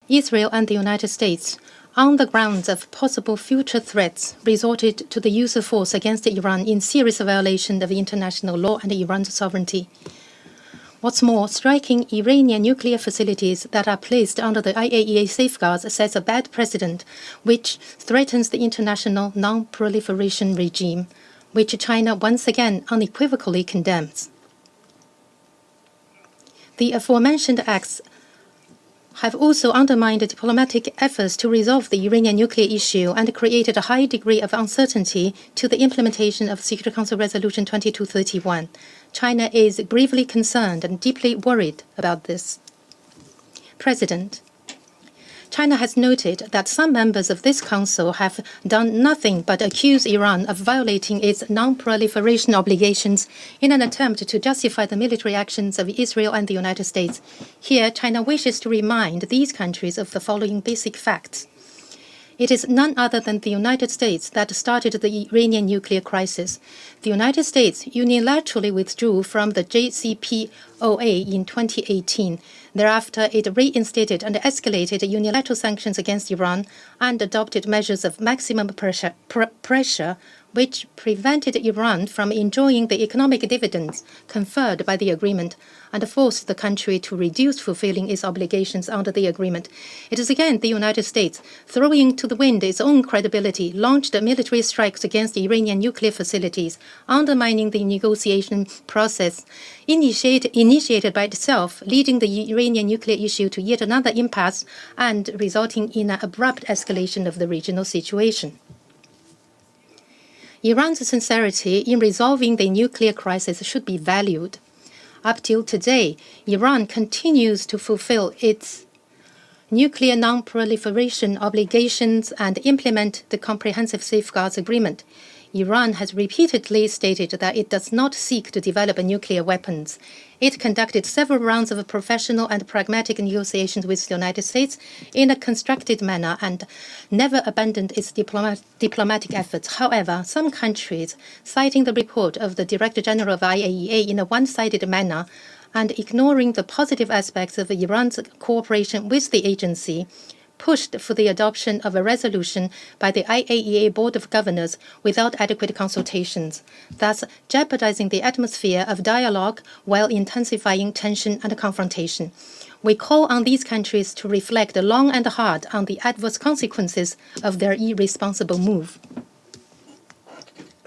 Israel and the United States, on the grounds of possible future threats, resorted to the use of force against Iran in serious violation of international law and Iran's sovereignty. What's more, striking Iranian nuclear facilities that are placed under the IAEA safeguards sets a bad precedent, which threatens the international non-proliferation regime, which China once again unequivocally condemns. The aforementioned acts have also undermined diplomatic efforts to resolve the Iranian nuclear issue and created a high degree of uncertainty to the implementation of Security Council Resolution 2231. China is gravely concerned and deeply worried about this. President, China has noted that some members of this council have done nothing but accuse Iran of violating its non-proliferation obligations in an attempt to justify the military actions of Israel and the United States. Here, China wishes to remind these countries of the following basic facts. It is none other than the United States that started the Iranian nuclear crisis. The United States unilaterally withdrew from the JCPOA in 2018. Thereafter, it reinstated and escalated unilateral sanctions against Iran and adopted measures of maximum pressure which prevented Iran from enjoying the economic dividends conferred by the agreement and forced the country to reduce fulfilling its obligations under the agreement. It is again the United States, throwing to the wind its own credibility, launched military strikes against Iranian nuclear facilities, undermining the negotiation process initiated by itself, leading the Iranian nuclear issue to yet another impasse and resulting in an abrupt escalation of the regional situation. Iran's sincerity in resolving the nuclear crisis should be valued. Up till today, Iran continues to fulfill its nuclear non-proliferation obligations and implement the Comprehensive Safeguards Agreement. Iran has repeatedly stated that it does not seek to develop nuclear weapons. It conducted several rounds of professional and pragmatic negotiations with the United States in a constructed manner and never abandoned its diplomatic efforts. However, some countries, citing the report of the Director General of IAEA in a one-sided manner and ignoring the positive aspects of Iran's cooperation with the agency, pushed for the adoption of a resolution by the IAEA Board of Governors without adequate consultations, thus jeopardizing the atmosphere of dialogue while intensifying tension and confrontation. We call on these countries to reflect long and hard on the adverse consequences of their irresponsible move.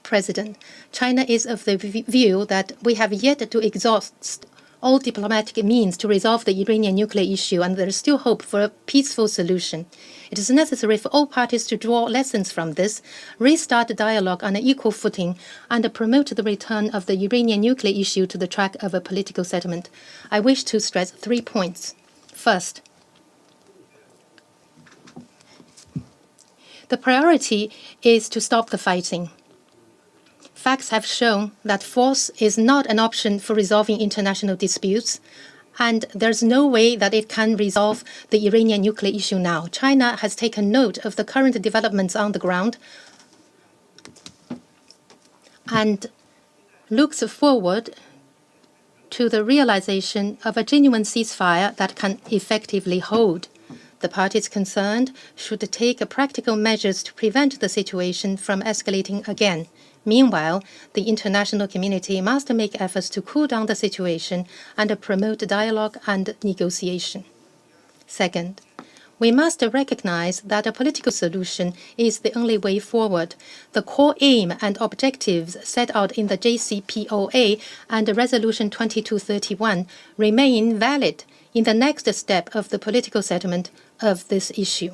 President, China is of the view that we have yet to exhaust all diplomatic means to resolve the Iranian nuclear issue, and there is still hope for a peaceful solution. It is necessary for all parties to draw lessons from this, restart dialogue on an equal footing, and promote the return of the Iranian nuclear issue to the track of a political settlement. I wish to stress 3 points. First, the priority is to stop the fighting. Facts have shown that force is not an option for resolving international disputes, and there's no way that it can resolve the Iranian nuclear issue now. China has taken note of the current developments on the ground and looks forward to the realization of a genuine ceasefire that can effectively hold. The parties concerned should take practical measures to prevent the situation from escalating again. Meanwhile, the international community must make efforts to cool down the situation and promote dialogue and negotiation. Second, we must recognize that a political solution is the only way forward. The core aim and objectives set out in the JCPOA and Resolution 2231 remain valid in the next step of the political settlement of this issue.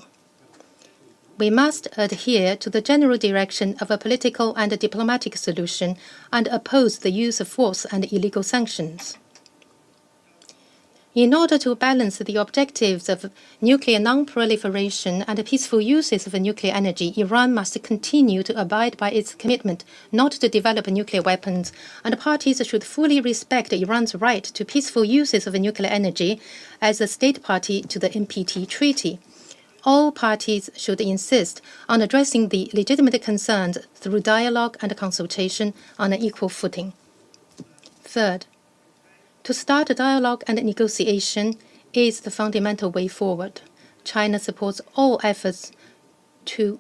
We must adhere to the general direction of a political and diplomatic solution and oppose the use of force and illegal sanctions. In order to balance the objectives of nuclear non-proliferation and peaceful uses of nuclear energy, Iran must continue to abide by its commitment not to develop nuclear weapons, and parties should fully respect Iran's right to peaceful uses of nuclear energy as a state party to the NPT treaty. All parties should insist on addressing the legitimate concerns through dialogue and consultation on an equal footing. Third, to start a dialogue and negotiation is the fundamental way forward. China supports all efforts to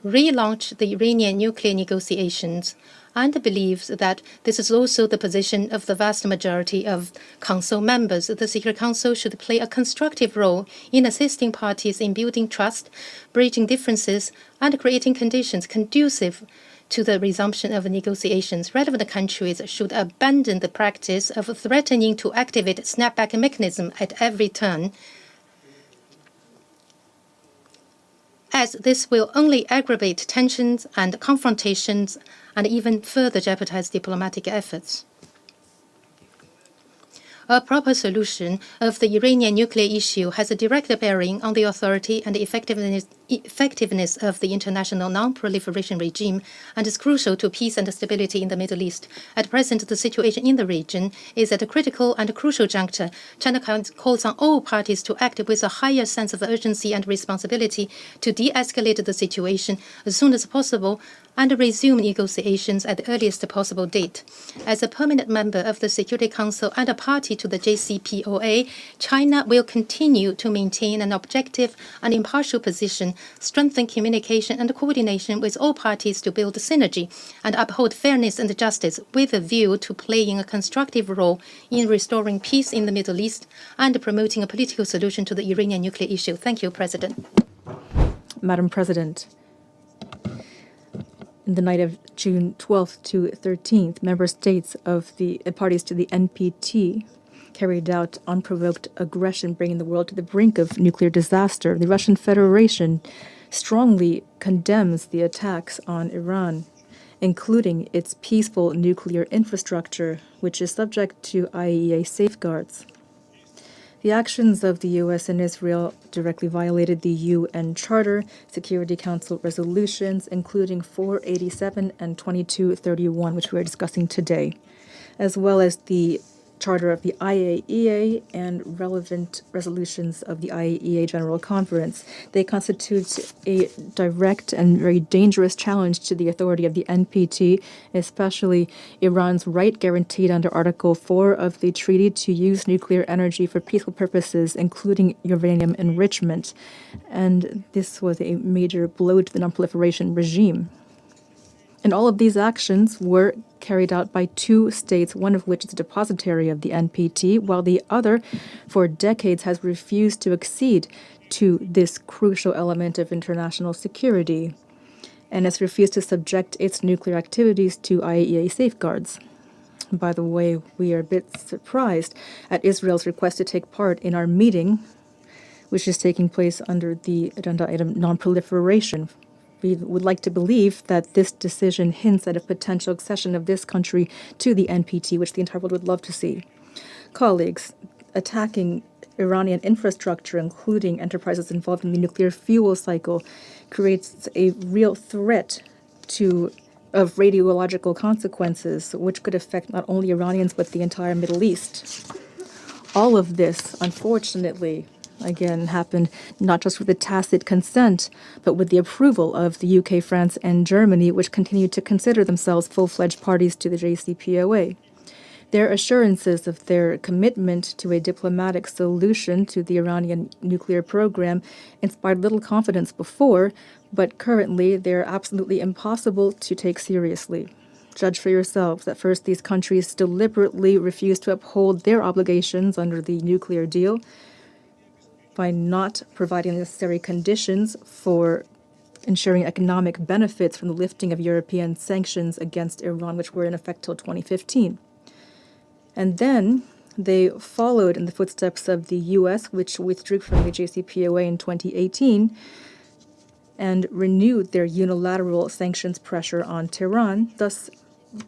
relaunch the Iranian nuclear negotiations and believes that this is also the position of the vast majority of Council members. The Security Council should play a constructive role in assisting parties in building trust, bridging differences, and creating conditions conducive to the resumption of negotiations. Relevant countries should abandon the practice of threatening to activate snapback mechanism at every turn, as this will only aggravate tensions and confrontations and even further jeopardize diplomatic efforts. A proper solution of the Iranian nuclear issue has a direct bearing on the authority and effectiveness of the international non-proliferation regime and is crucial to peace and stability in the Middle East. At present, the situation in the region is at a critical and crucial juncture. China calls on all parties to act with a higher sense of urgency and responsibility to de-escalate the situation as soon as possible and resume negotiations at the earliest possible date. As a permanent member of the Security Council and a party to the JCPOA, China will continue to maintain an objective and impartial position, strengthen communication and coordination with all parties to build synergy, and uphold fairness and justice with a view to playing a constructive role in restoring peace in the Middle East and promoting a political solution to the Iranian nuclear issue. Thank you, President. Madam President, in the night of June 12th to 13th, member states of the parties to the NPT carried out unprovoked aggression, bringing the world to the brink of nuclear disaster. The Russian Federation strongly condemns the attacks on Iran, including its peaceful nuclear infrastructure, which is subject to IAEA safeguards. The actions of the U.S. and Israel directly violated the UN Charter, Security Council resolutions, including 487 and 2231, which we are discussing today, as well as the Charter of the IAEA and relevant resolutions of the IAEA General Conference. They constitute a direct and very dangerous challenge to the authority of the NPT, especially Iran's right guaranteed under Article 4 of the treaty to use nuclear energy for peaceful purposes, including uranium enrichment. And this was a major blow to the nonproliferation regime. And all of these actions were carried out by two states, one of which is a depositary of the NPT, while the other, for decades, has refused to accede to this crucial element of international security and has refused to subject its nuclear activities to IAEA safeguards. By the way, we are a bit surprised at Israel's request to take part in our meeting, which is taking place under the agenda item non-proliferation. We would like to believe that this decision hints at a potential accession of this country to the NPT, which the entire world would love to see. Colleagues, attacking Iranian infrastructure, including enterprises involved in the nuclear fuel cycle, creates a real threat of radiological consequences, which could affect not only Iranians but the entire Middle East. All of this, unfortunately, again, happened not just with the tacit consent, but with the approval of the UK, France, and Germany, which continue to consider themselves full-fledged parties to the JCPOA. Their assurances of their commitment to a diplomatic solution to the Iranian nuclear program inspired little confidence before, but currently they're absolutely impossible to take seriously. Judge for yourselves that first these countries deliberately refuse to uphold their obligations under the nuclear deal by not providing the necessary conditions for ensuring economic benefits from the lifting of European sanctions against Iran, which were in effect till 2015. And then they followed in the footsteps of the U.S., which withdrew from the JCPOA in 2018, and renewed their unilateral sanctions pressure on Tehran, thus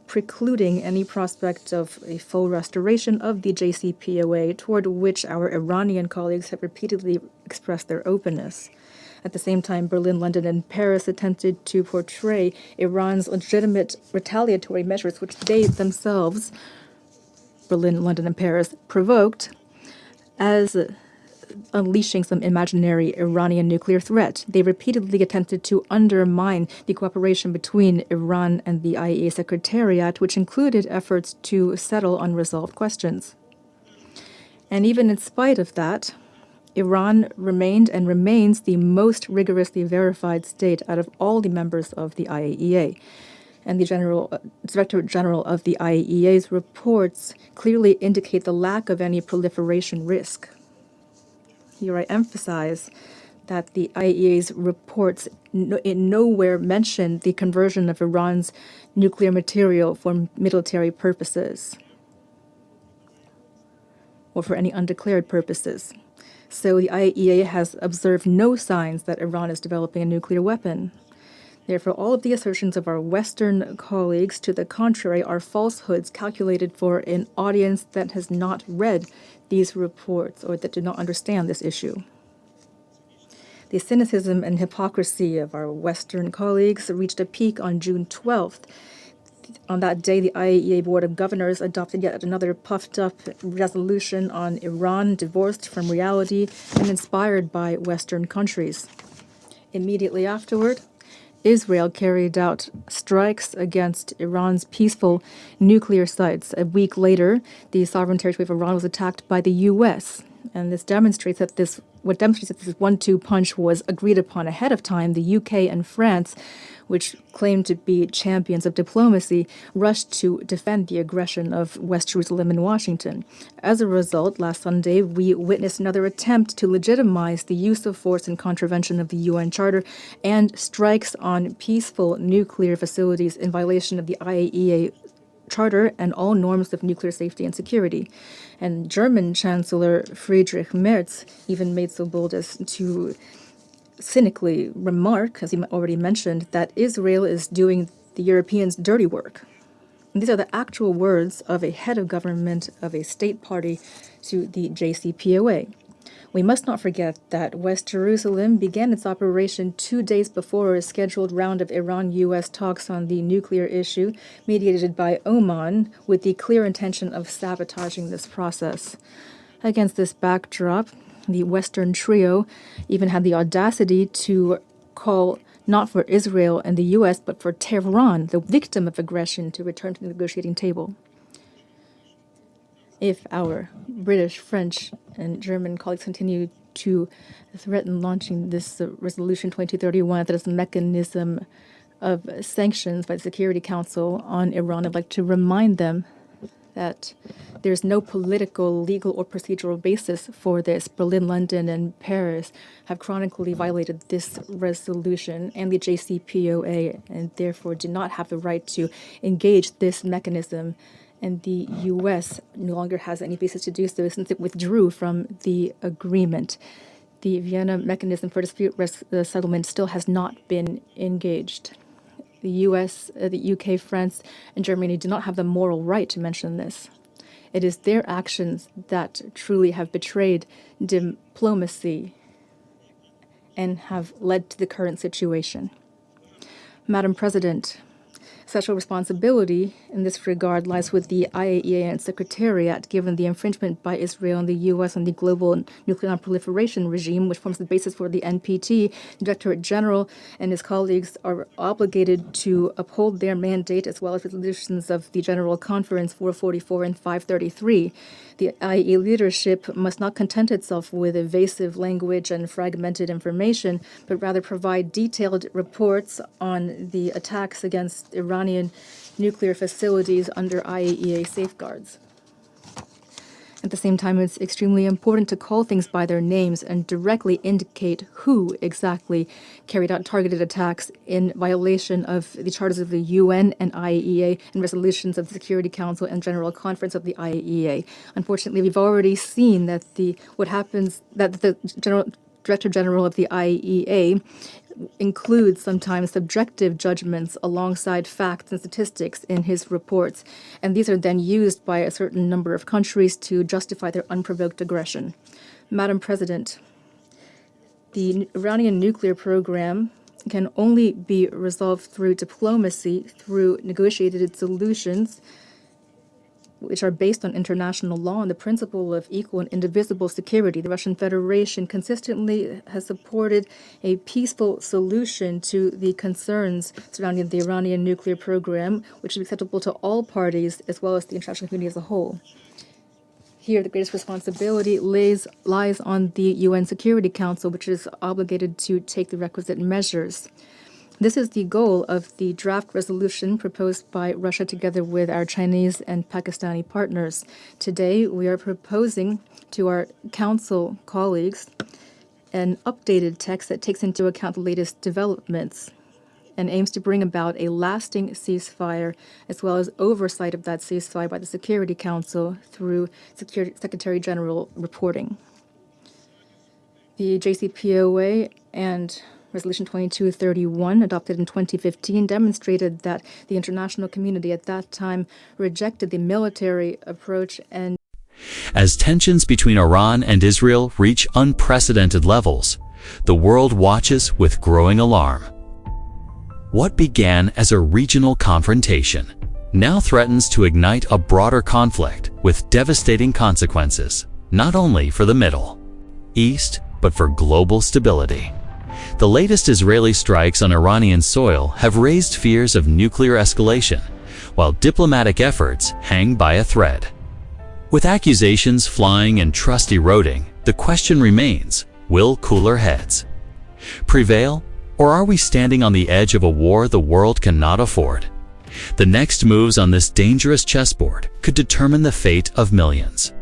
precluding any prospect of a full restoration of the JCPOA, toward which our Iranian colleagues have repeatedly expressed their openness. At the same time, Berlin, London, and Paris attempted to portray Iran's legitimate retaliatory measures, which they themselves, Berlin, London, and Paris, provoked, as unleashing some imaginary Iranian nuclear threat. They repeatedly attempted to undermine the cooperation between Iran and the IAEA Secretariat, which included efforts to settle unresolved questions. And even in spite of that, Iran remained and remains the most rigorously verified state out of all the members of the IAEA. And the Director General of the IAEA's reports clearly indicate the lack of any proliferation risk. Here I emphasize that the IAEA's reports in nowhere mention the conversion of Iran's nuclear material for military purposes or for any undeclared purposes. So the IAEA has observed no signs that Iran is developing a nuclear weapon. Therefore, all of the assertions of our Western colleagues to the contrary are falsehoods calculated for an audience that has not read these reports or that do not understand this issue. The cynicism and hypocrisy of our Western colleagues reached a peak on June 12th. On that day, the IAEA Board of Governors adopted yet another puffed-up resolution on Iran, divorced from reality and inspired by Western countries. Immediately afterward, Israel carried out strikes against Iran's peaceful nuclear sites. A week later, the sovereign territory of Iran was attacked by the U.S., and this demonstrates that this 1-2 punch was agreed upon ahead of time. The UK and France, which claimed to be champions of diplomacy, rushed to defend the aggression of West Jerusalem and Washington. As a result, last Sunday, we witnessed another attempt to legitimize the use of force in contravention of the UN Charter and strikes on peaceful nuclear facilities in violation of the IAEA Charter and all norms of nuclear safety and security. And German Chancellor Friedrich Merz even made so bold as to cynically remark, as he already mentioned, that Israel is doing the Europeans' dirty work. And these are the actual words of a head of government of a state party to the JCPOA. We must not forget that West Jerusalem began its operation 2 days before a scheduled round of Iran-U.S. talks on the nuclear issue, mediated by Oman, with the clear intention of sabotaging this process. Against this backdrop, the Western trio even had the audacity to call not for Israel and the U.S., but for Tehran, the victim of aggression, to return to the negotiating table. If our British, French, and German colleagues continue to threaten launching this Resolution 2231 that is a mechanism of sanctions by the Security Council on Iran, I'd like to remind them that there's no political, legal, or procedural basis for this. Berlin, London, and Paris have chronically violated this resolution and the JCPOA, and therefore do not have the right to engage this mechanism. And the U.S. no longer has any basis to do so since it withdrew from the agreement. The Vienna mechanism for dispute settlement still has not been engaged. The U.S., the U.K., France, and Germany do not have the moral right to mention this. It is their actions that truly have betrayed diplomacy and have led to the current situation. Madam President, special responsibility in this regard lies with the IAEA and Secretariat, given the infringement by Israel and the U.S. on the global nuclear non-proliferation regime, which forms the basis for the NPT. The Director General and his colleagues are obligated to uphold their mandate, as well as resolutions of the General Conference 444 and 533. The IAEA leadership must not content itself with evasive language and fragmented information, but rather provide detailed reports on the attacks against Iranian nuclear facilities under IAEA safeguards. At the same time, it's extremely important to call things by their names and directly indicate who exactly carried out targeted attacks in violation of the charters of the UN and IAEA and resolutions of the Security Council and General Conference of the IAEA. Unfortunately, we've already seen that the Director General of the IAEA includes sometimes subjective judgments alongside facts and statistics in his reports, and these are then used by a certain number of countries to justify their unprovoked aggression. Madam President, the Iranian nuclear program can only be resolved through diplomacy, through negotiated solutions, which are based on international law and the principle of equal and indivisible security. The Russian Federation consistently has supported a peaceful solution to the concerns surrounding the Iranian nuclear program, which is acceptable to all parties as well as the international community as a whole. Here, the greatest responsibility lies on the UN Security Council, which is obligated to take the requisite measures. This is the goal of the draft resolution proposed by Russia together with our Chinese and Pakistani partners. Today, we are proposing to our Council colleagues an updated text that takes into account the latest developments and aims to bring about a lasting ceasefire, as well as oversight of that ceasefire by the Security Council through Secretary General reporting. The JCPOA and Resolution 2231, adopted in 2015, demonstrated that the international community at that time rejected the military approach and As tensions between Iran and Israel reach unprecedented levels, the world watches with growing alarm. What began as a regional confrontation now threatens to ignite a broader conflict with devastating consequences, not only for the Middle East, but for global stability. The latest Israeli strikes on Iranian soil have raised fears of nuclear escalation, while diplomatic efforts hang by a thread. With accusations flying and trust eroding, the question remains, will cooler heads prevail? Or are we standing on the edge of a war the world cannot afford? The next moves on this dangerous chessboard could determine the fate of millions.